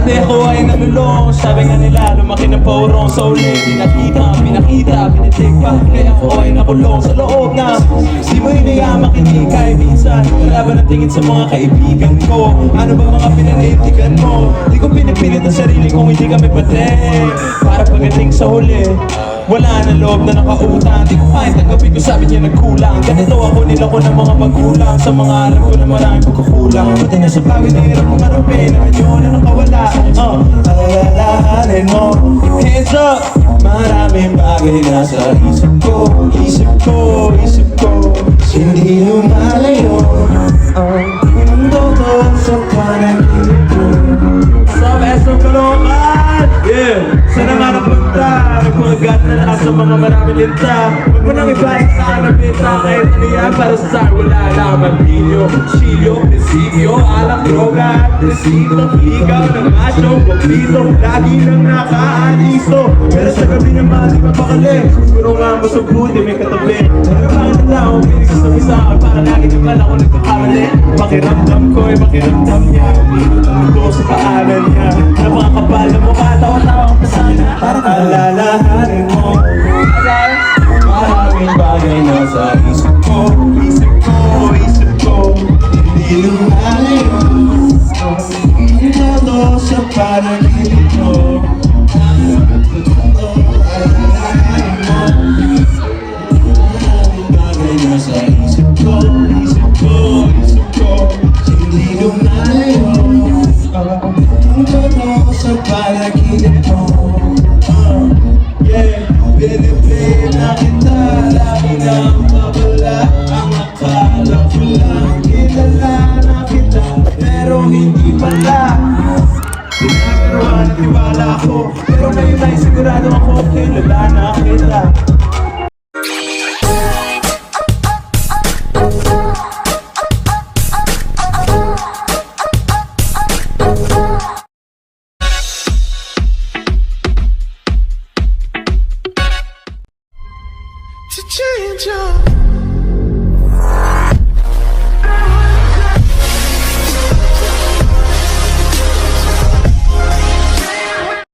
Dati ako ay nalulong, sabi nga nila lumaki ng paurong. Sa uli, pinakita, pinitik pa. Kaya ako ay nakulong sa loob na di mo inayaman kinikay. Minsan, nalaban ang tingin sa mga kaibigan ko. Ano ba mga pinanindigan mo? Di ko pinipilit ang sarili kung hindi kami pati. Para pagdating sa huli, wala na loob na nakautang. Di ko kahit tanggapin ko, sabi niya nagkulang. Ganito ako nilako ng mga magulang. Sa mga alam ko na maraming pagkukulang. Buti na sa pagod na hirap kong harapin. Naman yun na nakawala. Alalahanin mo, hands up. Maraming bagay na sa isip ko. Hindi lumalayo ang todo sa panaginip ko. Sa Mesong Caloocan, yeah. Sana nga napunta, nagpagagat na lahat sa mga maraming linta. Huwag mo nang ibalik sa kanabita, kahit ano yan para sa sa'yo. Wala lamang pilyo, silyo, prinsipyo, alak, droga, desito, ligaw ng macho, paglito, lagi nang nakaaliso. Pero sa gabi naman, di mapakali. Siguro nga masubuti, may katabi. Pero bakit na lang, pinig sa isa akin, para lagi naman ako nagkakamali. Pakiramdam ko ay pakiramdam niya. Uminutang ko sa paanan niya. Napakakapal na mukha, tawa-tawa ka pa sana. Parang alalahanin mo. Maraming bagay na sa isip ko. Hindi lumalayo ang todo sa panaginip mo. Alalahanin mo. Maraming bagay na sa isip ko. Hindi lumalayo ang todo sa panaginip mo. Yeah, piniplay na kita, lagi nang babala. Ang akala ko lang, kilala na kita, pero hindi pala. Pinagawa na tiwala ko, pero ngayon ay sigurado ako, kilala na kita. To change your